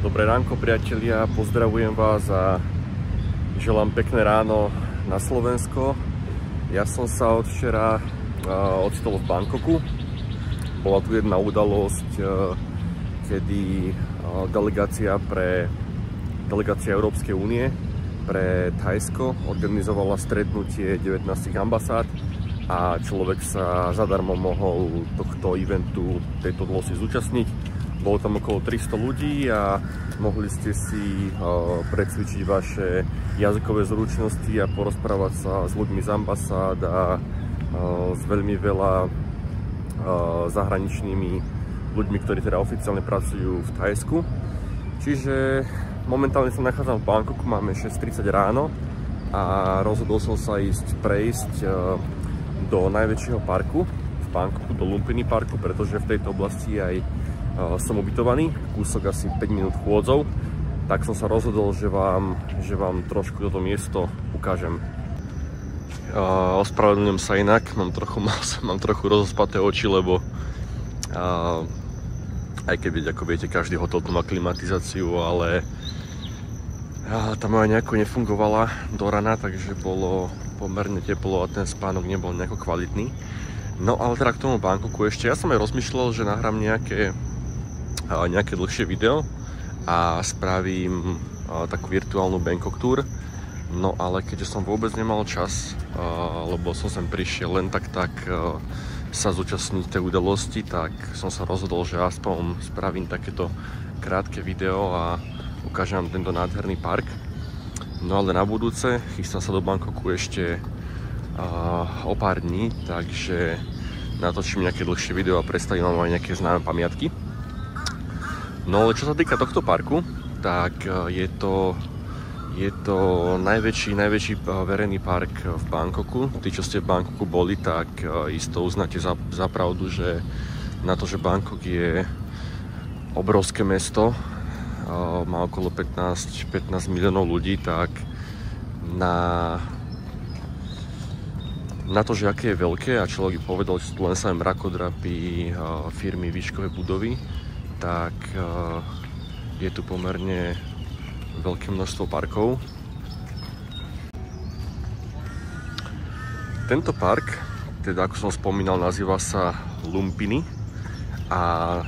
Dobré ránko, priatelia, pozdravujem vás a želám pekné ráno na Slovensko. Ja som sa od včera ocitol v Bangkoku. Bola tu jedna udalosť, kedy delegácia Európskej únie pre Thajsko organizovala stretnutie 19 ambasád a človek sa zadarmo mohol tohto eventu, tejto udalosti zúčastniť. Bolo tam okolo 300 ľudí a mohli ste si precvičiť vaše jazykové zručnosti a porozprávať sa s ľuďmi z ambasád a s veľmi veľa zahraničnými ľuďmi, ktorí teda oficiálne pracujú v Thajsku. Čiže momentálne sa nachádzam v Bangkoku, máme 6:30 ráno a rozhodol som sa ísť prejsť do najväčšieho parku v Bangkoku, do Lumpini parku, pretože v tejto oblasti aj som ubytovaný, kúsok asi 5 minút chôdzou, tak som sa rozhodol, že vám trošku toto miesto ukážem. Ospravedlňujem sa inak, mám trochu rozospaté oči, lebo aj keď ako viete, každý hotel tu má klimatizáciu, ale tá moja nejako nefungovala do rana, takže bolo pomerne teplo a ten spánok nebol nejako kvalitný. No ale teda k tomu Bangkoku ešte, ja som aj rozmýšľal, že nahrám nejaké dlhšie video a spravím takú virtuálnu Bangkok tour. No ale keďže som vôbec nemal čas, lebo som sem prišiel len tak sa zúčastniť tej udalosti, tak som sa rozhodol, že aspoň spravím takéto krátke video a ukážem tento nádherný park. No ale na budúce chystám sa do Bangkoku ešte o pár dní, takže natočím nejaké dlhšie video a predstavím vám aj nejaké známe pamiatky. No ale čo sa týka tohto parku, tak je to najväčší verejný park v Bangkoku. Tí, čo ste v Bangkoku boli, tak isto uznáte za pravdu, že na to, že Bangkok je obrovské mesto, má okolo 15 miliónov ľudí, tak na to, že aké je veľké a človek povedal, že tu len samé mrakodrapy, firmy, výškové budovy, tak je tu pomerne veľké množstvo parkov. Tento park, teda ako som spomínal, nazýva sa Lumpini a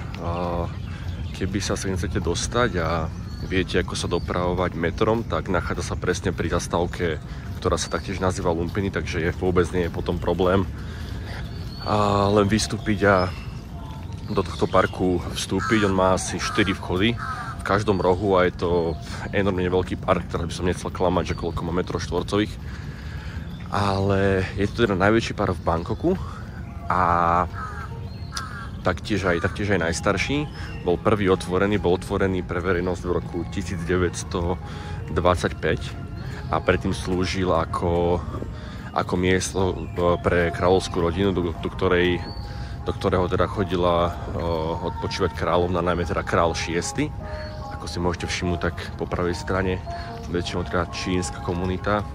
keby sa sem chcete dostať a viete, ako sa dopravovať metrom, tak nachádza sa presne pri zastávke, ktorá sa taktiež nazýva Lumpini, takže vôbec nie je potom problém len vystúpiť a do tohto parku vstúpiť. On má asi 4 vchody v každom rohu a je to enormne veľký park, teraz by som nechcel klamať, že koľko má metrov štvorcových. Ale je to teda najväčší park v Bangkoku a taktiež aj najstarší. Bol otvorený pre verejnosť v roku 1925 a predtým slúžil ako miesto pre kráľovskú rodinu, do ktorého teda chodila odpočívať kráľovna, najmä teda král 6. Ako si môžete všimnúť, tak po pravej strane väčšinou teda čínska komunita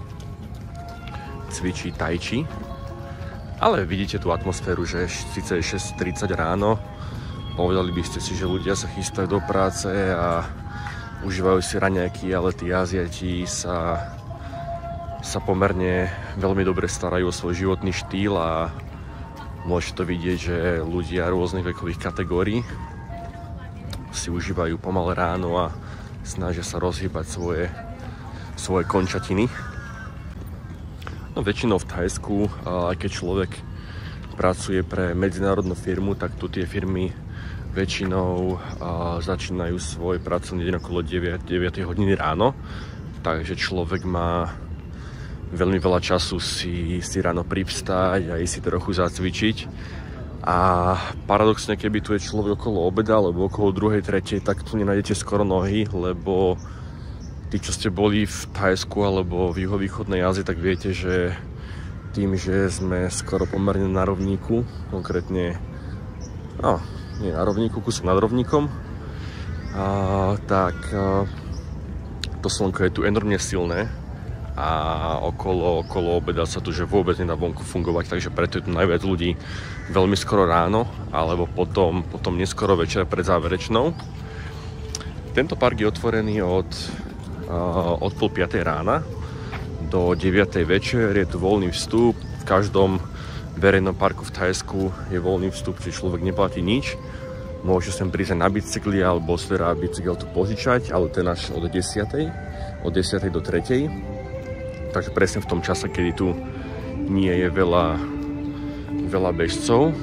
cvičí tai chi. Ale vidíte tú atmosféru, že síce je 6:30 ráno, povedali by ste si, že ľudia sa chystajú do práce a užívajú si raňajky, ale tí Aziati sa pomerne veľmi dobre starajú o svoj životný štýl a môžete to vidieť, že ľudia rôznych vekových kategórií si užívajú pomalé ráno a snažia sa rozhýbať svoje končatiny. No väčšinou v Thajsku, aj keď človek pracuje pre medzinárodnú firmu, tak tu tie firmy väčšinou začínajú svoj pracovný deň okolo 9 hodiny ráno, takže človek má veľmi veľa času si ráno privstať a ísť si trochu zacvičiť. A paradoxne, keby tu je človek okolo obeda alebo okolo 2:00, 3:00, tak tu nenájdete skoro nohy, lebo tí, čo ste boli v Thajsku alebo v juhovýchodnej Ázii, tak viete, že tým, že sme skoro pomerne na rovníku, konkrétne nie na rovníku, kúsok nad rovníkom, tak to slnko je tu enormne silné a okolo obeda sa tu že vôbec nedá vonku fungovať, takže preto je tu najviac ľudí veľmi skoro ráno alebo potom neskoro večer pred záverečnou. Tento park je otvorený od 4:30 rána do 9:00 večer. Je tu voľný vstup. V každom verejnom parku v Thajsku je voľný vstup, čiže človek neplatí nič. Môže sem prísť na bicykli alebo si teda bicykel tu požičať, ale ten až od 10:00 do 3:00. Takže presne v tom čase, kedy tu nie je veľa bežcov.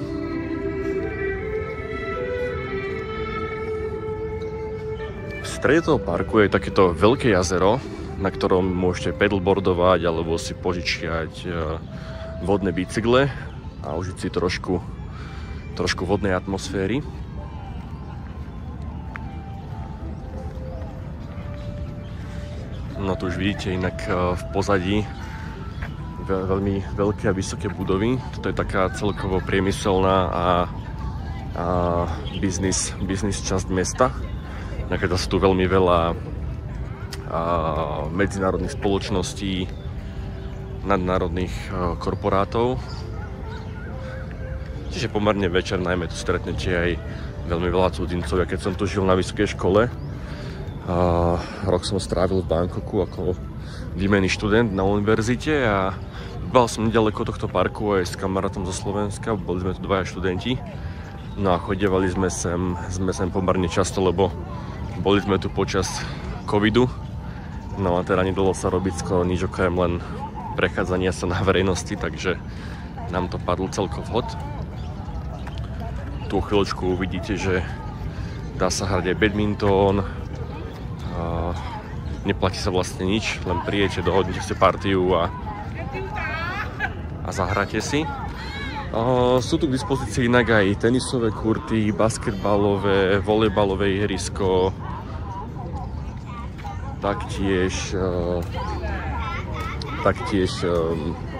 V strede toho parku je takéto veľké jazero, na ktorom môžete pedalboardovať alebo si požičiať vodné bicykle a užiť si trošku vodnej atmosféry. No tu už vidíte inak v pozadí veľmi veľké a vysoké budovy. Toto je taká celkovo priemyselná a biznis časť mesta. Nachádza sa tu veľmi veľa medzinárodných spoločností, nadnárodných korporátov. Čiže pomerne večer najmä tu stretnete aj veľmi veľa cudzincov. Ja keď som tu žil na vysokej škole, rok som strávil v Bangkoku ako výmenný študent na univerzite a bol som nedaleko tohto parku aj s kamarátom zo Slovenska. Boli sme tu dvaja študenti. No a chodievali sme sem pomerne často, lebo boli sme tu počas covidu. No a teda nedalo sa robiť skoro nič okrem len prechádzania sa na verejnosti, takže nám to padlo celkom vhod. Tu chvíľočku uvidíte, že dá sa hrať aj badminton. Neplatí sa vlastne nič, len prijete, dohodnete si partiu a zahráte si. Sú tu k dispozícii inak aj tenisové kurty, basketbalové, volejbalové ihrisko, taktiež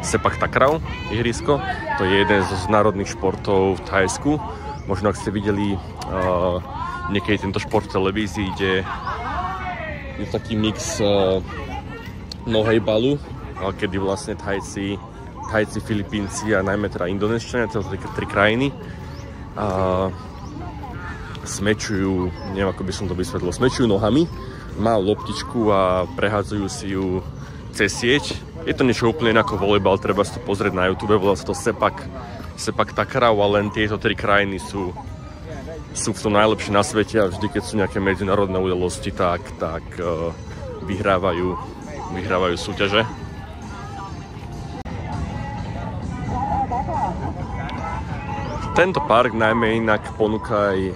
sepak takraw ihrisko. To je jeden z národných športov v Thajsku. Možno ak ste videli niekedy tento šport v televízii, kde je taký mix nohejbalu, kedy vlastne Thajci, Filipínci a najmä teda Indonéščania, to sú tri krajiny, smečujú, neviem ako by som to vysvetlil, smečujú nohami, majú loptičku a prehádzajú si ju cez sieť. Je to niečo úplne ako volejbal, treba si to pozrieť na YouTube, volá sa to sepak takraw, a len tieto tri krajiny sú v tom najlepšie na svete a vždy, keď sú nejaké medzinárodné udalosti, tak vyhrávajú súťaže. Tento park najmä inak ponúka aj,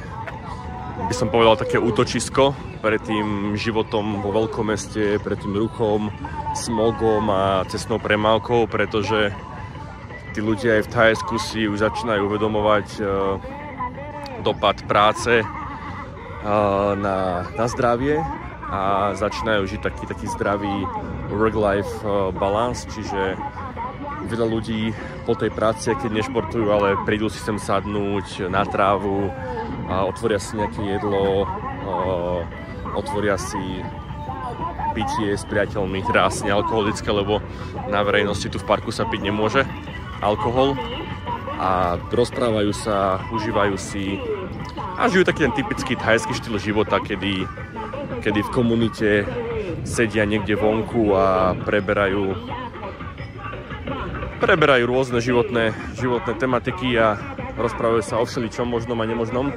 by som povedal, také útočisko pred tým životom vo veľkom meste, pred tým ruchom, smogom a cestnou premávkou, pretože tí ľudia aj v Thajsku si už začínajú uvedomovať dopad práce na zdravie a začínajú žiť taký zdravý work-life balance, čiže veľa ľudí po tej práci, keď nešportujú, ale prídu si sem sadnúť na trávu a otvoria si nejaké jedlo, otvoria si pitie s priateľmi, teda asi nealkoholické, lebo na verejnosti tu v parku sa piť nemôže alkohol, a rozprávajú sa, užívajú si a žijú taký ten typický thajský štýl života, kedy v komunite sedia niekde vonku a preberajú rôzne životné tematiky a rozprávajú sa o všeličom možnom a nemožnom.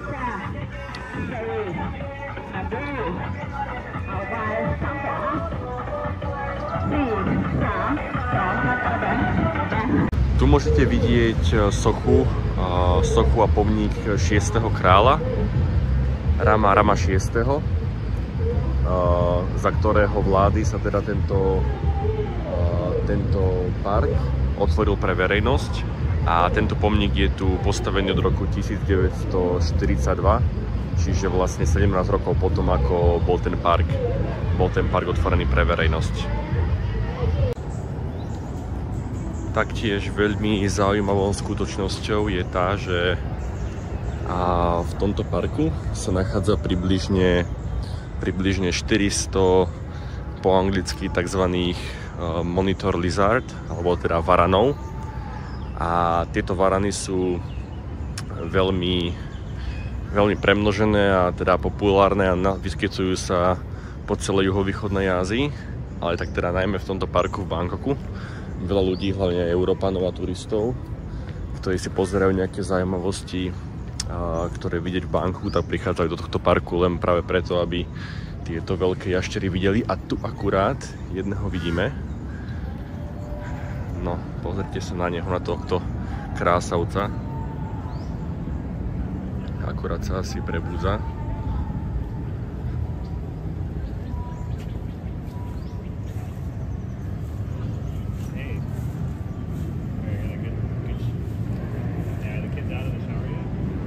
Tu môžete vidieť sochu a pomník 6. kráľa, Rama 6., za ktorého vlády sa teda tento park otvoril pre verejnosť, a tento pomník je tu postavený od roku 1942, čiže vlastne 17 rokov potom, ako bol ten park otvorený pre verejnosť. Taktiež veľmi zaujímavou skutočnosťou je tá, že v tomto parku sa nachádza približne 400 po anglicky tzv. Monitor lizard, alebo teda varanov. A tieto varany sú veľmi veľmi premnožené a teda populárne a vyskytujú sa po celej juhovýchodnej Ázii, ale tak teda najmä v tomto parku v Bangkoku. Veľa ľudí, hlavne Európanov a turistov, ktorí si pozerajú nejaké zaujímavosti, ktoré vidieť v Bangkoku, tak prichádzajú do tohto parku len práve preto, aby tieto veľké jaštery videli. A tu akurát jedného vidíme. No, pozrite sa na neho, na tohto krásavca. Akurát sa asi prebúdza.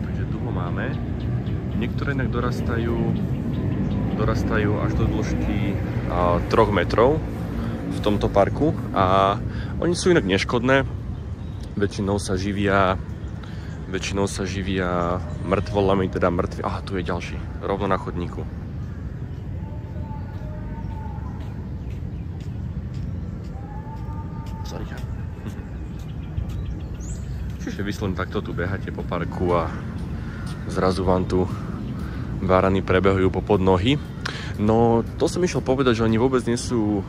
Takže tu ho máme. Niektoré inak dorastajú až do dĺžky 3 metrov v tomto parku a oni sú inak neškodné. Väčšinou sa živia mŕtvolami, teda mŕtvi. Aha, tu je ďalší, rovno na chodníku. Sorry. Čiže vy len takto tu beháte po parku a zrazu vám tu varany prebehujú popod nohy. No, to som išiel povedať, že oni vôbec nie sú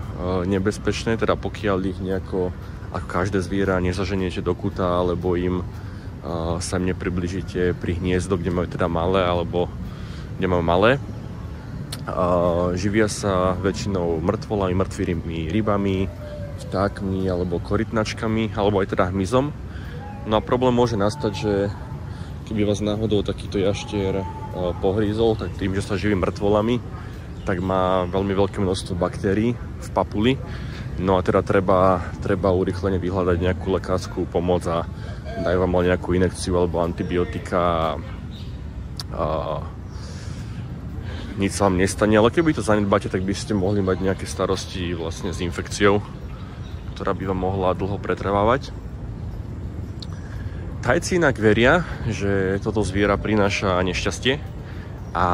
nebezpečné, teda pokiaľ ich nejako, ako každé zviera, nezaženiete do kúta, alebo im sa im nepribližíte pri hniezdo, kde majú teda malé, alebo kde majú malé. Živia sa väčšinou mŕtvolami, mŕtvými rybami, vtákmi, alebo korytnačkami, alebo aj teda hmyzom. No a problém môže nastať, že keby vás náhodou takýto jaštier pohrízol, tak tým, že sa živí mŕtvolami, tak má veľmi veľké množstvo baktérií v papuli. No a teda treba urýchlene vyhľadať nejakú lekárskú pomoc a dajú vám nejakú injekciu alebo antibiotika a nič sa vám nestane, ale keby to zanedbáte, tak by ste mohli mať nejaké starosti vlastne s infekciou, ktorá by vám mohla dlho pretrvávať. Thajci inak veria, že toto zviera prináša nešťastie a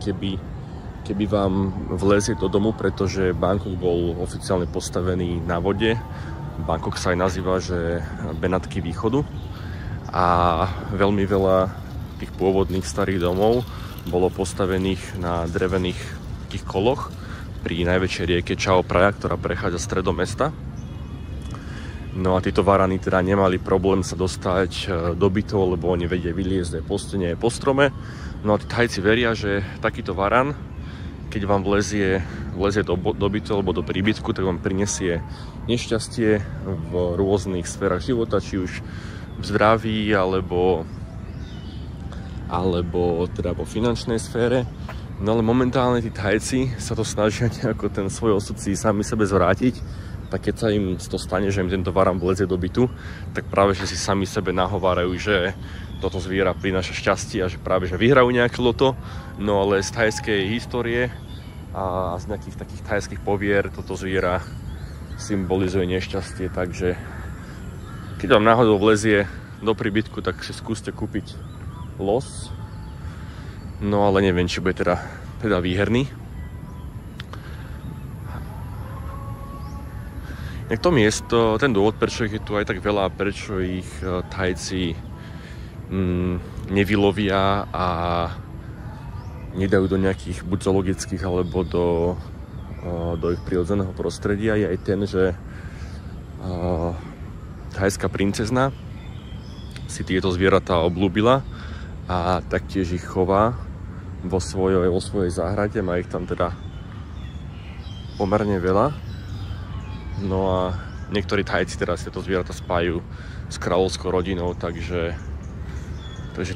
keby vám vlezie do domu, pretože Bangkok bol oficiálne postavený na vode. Bangkok sa aj nazýva, že Benátky východu. A veľmi veľa tých pôvodných starých domov bolo postavených na drevených takých koloch pri najväčšej rieke Chao Phraya, ktorá prechádza stredom mesta. No a títo varany teda nemali problém sa dostať do bytov, lebo oni vedia vyliezť po stene, po strome. No a tí Thajci veria, že takýto varan, keď vám vlezie do bytu alebo do príbytku, tak vám prinesie nešťastie v rôznych sférach života, či už v zdraví, alebo teda vo finančnej sfére. No ale momentálne tí Thajci sa to snažia nejako ten svoj osud si sami sebe zvrátiť. Tak keď sa im to stane, že im tento varan vlezie do bytu, tak práve že si sami sebe nahovárajú, že toto zviera prináša šťastie a že práve že vyhrajú nejaké loto. No ale z thajskej histórie a z nejakých takých thajských povier toto zviera symbolizuje nešťastie, takže keď vám náhodou vlezie do príbytku, tak si skúste kúpiť los. No ale neviem, či bude teda výherný. To miesto, ten dôvod, prečo ich je tu aj tak veľa, prečo ich Thajci nevylovia a nedajú do nejakých buď zoologických alebo do ich prirodzeného prostredia, je aj ten, že thajská princezna si tieto zvieratá obľúbila a taktiež ich chová vo svojej záhrade, má ich tam teda pomerne veľa. No a niektorí Thajci teraz tieto zvieratá spájajú s kráľovskou rodinou, takže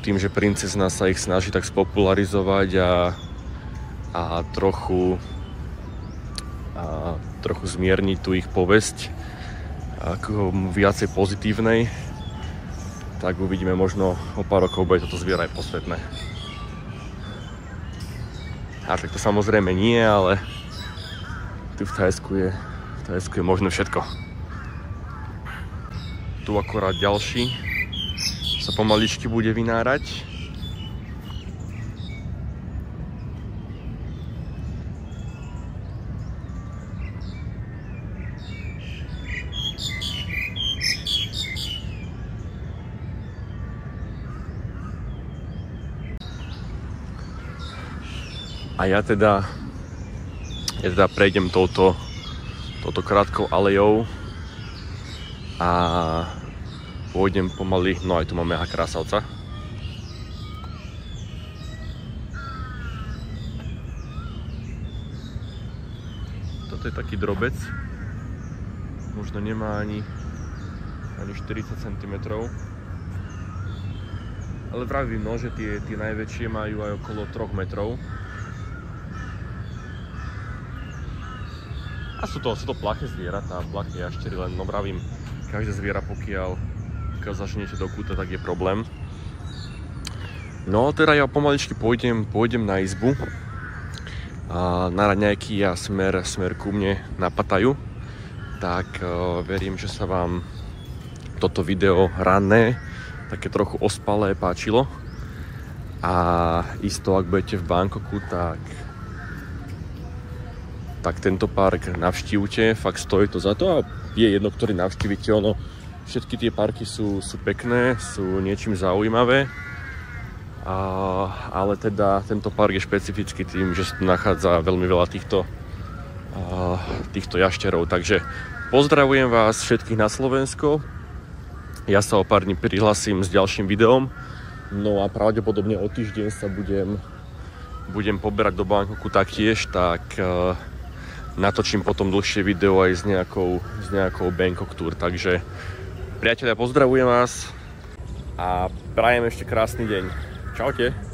tým, že princezna sa ich snaží tak spopularizovať a trochu zmierniť tú ich povesť ako viacej pozitívnej, tak uvidíme, možno o pár rokov bude toto zviera aj posvetné. A tak to samozrejme nie, ale tu v Thajsku je možno všetko. Tu akorát ďalší sa pomaličky bude vynárať. A ja teda prejdem touto krátkou alejou a pôjdem pomaly, no aj tu máme aha krásavca. Toto je taký drobec, možno nemá ani 40 cm. Ale vravím, no, že tie najväčšie majú aj okolo 3 metrov. A sú to plaché zvieratá, plaché jaštery, len no vravím, každé zviera, pokiaľ začnete do kúta, tak je problém. No teda ja pomaličky pôjdem na izbu. A na raňajky a smer ku mne na Pattaju. Tak verím, že sa vám toto video ranné, také trochu ospalé, páčilo. A isto, ak budete v Bangkoku, tak tento park navštívte, fakt stojí to za to a je jedno, ktorý navštívite. Všetky tie parky sú pekné, sú niečím zaujímavé, ale teda tento park je špecifický tým, že sa tu nachádza veľmi veľa týchto jašterov. Takže pozdravujem vás všetkých na Slovensko. Ja sa o pár dní prihlasím s ďalším videom. No a pravdepodobne o týždeň sa budem poberať do Bangkoku taktiež, tak natočím potom dlhšie video aj s nejakou Bangkok tour. Takže priatelia, pozdravujem vás a prajem ešte krásny deň. Čaute.